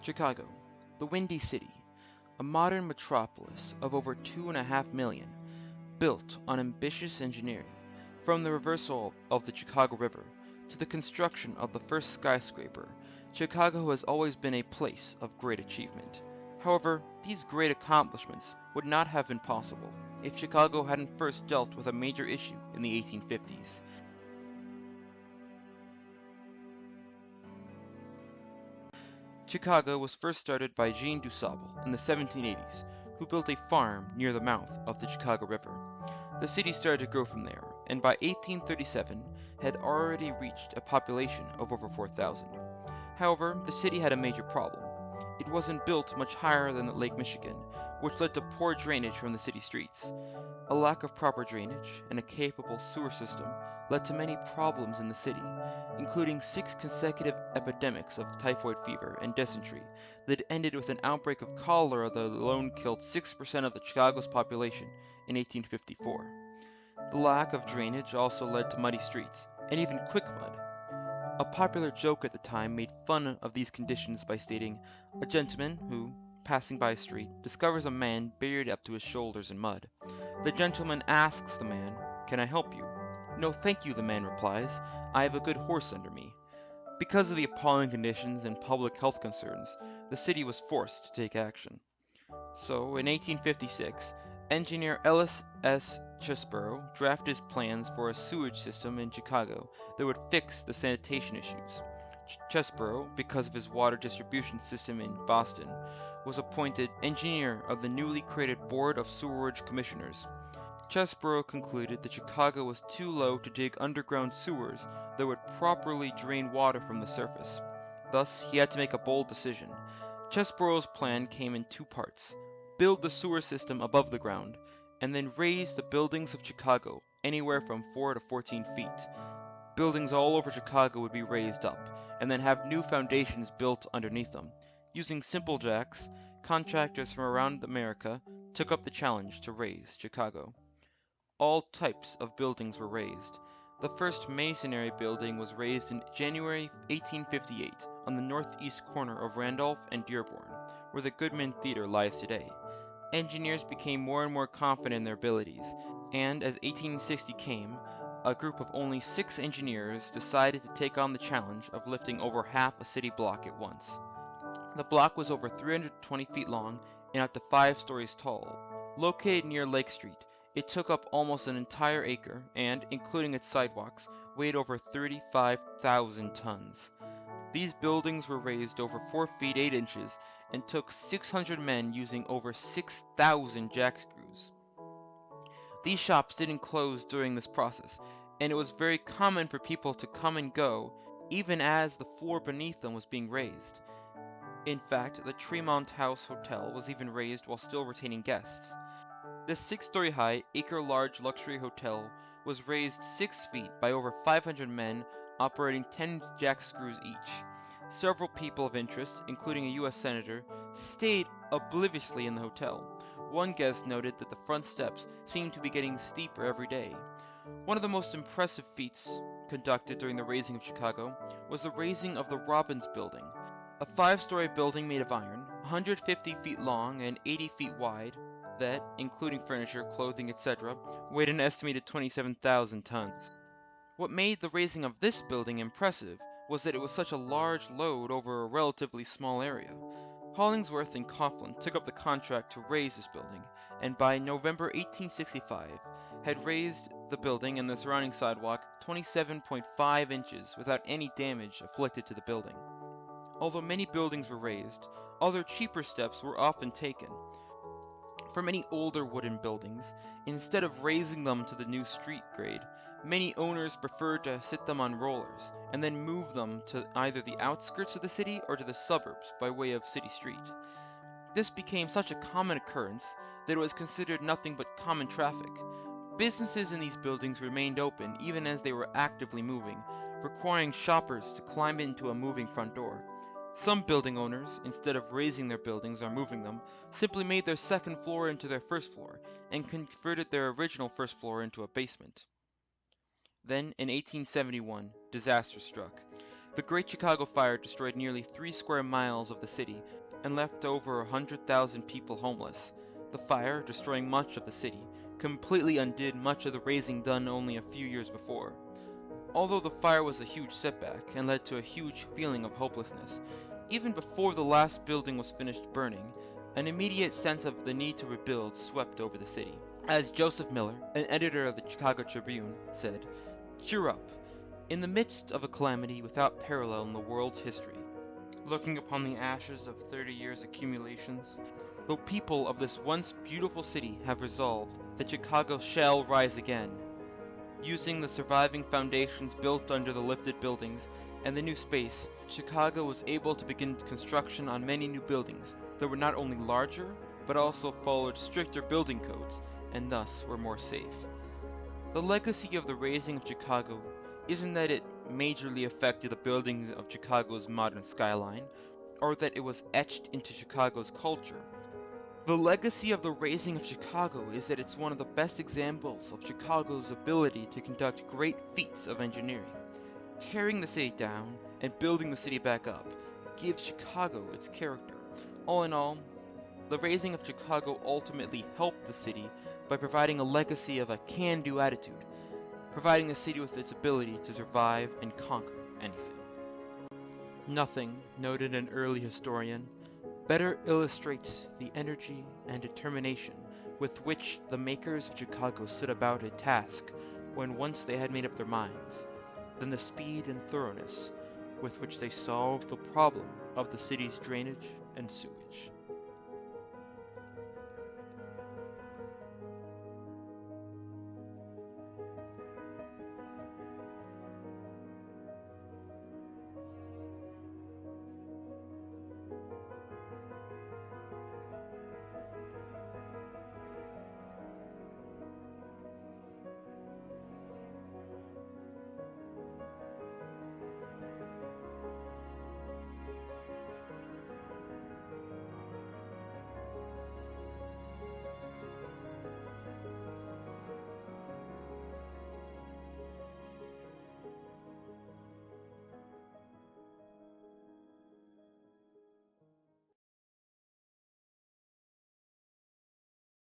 Chicago, the Windy City, a modern metropolis of over 2.5 million, built on ambitious engineering, from the reversal of the Chicago River to the construction of the first skyscraper. Chicago has always been a place of great achievement. However, these great accomplishments would not have been possible if Chicago hadn't first dealt with a major issue in the 1850s. Chicago was first started by Jean DuSable in the 1780s, who built a farm near the mouth of the Chicago River. The city started to grow from there, and by 1837 had already reached a population of over 4,000. However, the city had a major problem. It wasn't built much higher than Lake Michigan, which led to poor drainage from the city streets. A lack of proper drainage and a capable sewer system led to many problems in the city, including 6 consecutive epidemics of typhoid fever and dysentery that ended with an outbreak of cholera that alone killed 6% of the Chicago's population in 1854. The lack of drainage also led to muddy streets, and even quick mud. A popular joke at the time made fun of these conditions by stating, a gentleman who, passing by a street, discovers a man buried up to his shoulders in mud. The gentleman asks the man, "Can I help you?" "No, thank you," the man replies, "I have a good horse under me." Because of the appalling conditions and public health concerns, the city was forced to take action. So, in 1856, engineer Ellis S. Chesbrough drafted his plans for a sewage system in Chicago that would fix the sanitation issues. Chesbrough, because of his water distribution system in Boston, was appointed engineer of the newly created Board of Sewerage Commissioners. Chesbrough concluded that Chicago was too low to dig underground sewers that would properly drain water from the surface. Thus, he had to make a bold decision. Chesborough's plan came in 2 parts: build the sewer system above the ground, and then raise the buildings of Chicago anywhere from 4 to 14 feet. Buildings all over Chicago would be raised up, and then have new foundations built underneath them. Using simple jacks, contractors from around America took up the challenge to raise Chicago. All types of buildings were raised. The first masonry building was raised in January 1858 on the northeast corner of Randolph and Dearborn, where the Goodman Theater lies today. Engineers became more and more confident in their abilities, and as 1860 came, a group of only 6 engineers decided to take on the challenge of lifting over half a city block at once. The block was over 320 feet long and up to 5 stories tall. Located near Lake Street, it took up almost an entire acre and, including its sidewalks, weighed over 35,000 tons. These buildings were raised over 4 feet 8 inches and took 600 men using over 6,000 jack screws. These shops didn't close during this process, and it was very common for people to come and go even as the floor beneath them was being raised. In fact, the Tremont House Hotel was even raised while still retaining guests. This 6-story high, acre-large luxury hotel was raised 6 feet by over 500 men operating 10 jack screws each. Several people of interest, including a U.S. senator, stayed obliviously in the hotel. One guest noted that the front steps seemed to be getting steeper every day. One of the most impressive feats conducted during the raising of Chicago was the raising of the Robbins Building, a 5-story building made of iron, 150 feet long and 80 feet wide, that, including furniture, clothing, etc., weighed an estimated 27,000 tons. What made the raising of this building impressive was that it was such a large load over a relatively small area. Hollingsworth and Coughlin took up the contract to raise this building, and by November 1865 had raised the building and the surrounding sidewalk 27.5 inches without any damage afflicted to the building. Although many buildings were raised, other cheaper steps were often taken. For many older wooden buildings, instead of raising them to the new street grade, many owners preferred to sit them on rollers, and then move them to either the outskirts of the city or to the suburbs by way of City Street. This became such a common occurrence that it was considered nothing but common traffic. Businesses in these buildings remained open even as they were actively moving, requiring shoppers to climb into a moving front door. Some building owners, instead of raising their buildings or moving them, simply made their second floor into their first floor, and converted their original first floor into a basement. Then, in 1871, disaster struck. The Great Chicago Fire destroyed nearly 3 square miles of the city and left over 100,000 people homeless. The fire, destroying much of the city, completely undid much of the raising done only a few years before. Although the fire was a huge setback and led to a huge feeling of hopelessness, even before the last building was finished burning, an immediate sense of the need to rebuild swept over the city. As Joseph Miller, an editor of the Chicago Tribune, said, "Cheer up. In the midst of a calamity without parallel in the world's history, looking upon the ashes of 30 years' accumulations, the people of this once beautiful city have resolved that Chicago shall rise again. Using the surviving foundations built under the lifted buildings and the new space, Chicago was able to begin construction on many new buildings that were not only larger, but also followed stricter building codes and thus were more safe." The legacy of the raising of Chicago isn't that it majorly affected the buildings of Chicago's modern skyline, or that it was etched into Chicago's culture. The legacy of the raising of Chicago is that it's one of the best examples of Chicago's ability to conduct great feats of engineering. Tearing the city down and building the city back up gives Chicago its character. All in all, the raising of Chicago ultimately helped the city by providing a legacy of a can-do attitude, providing the city with its ability to survive and conquer anything. Nothing, noted an early historian, better illustrates the energy and determination with which the makers of Chicago set about a task when once they had made up their minds, than the speed and thoroughness with which they solved the problem of the city's drainage and sewage.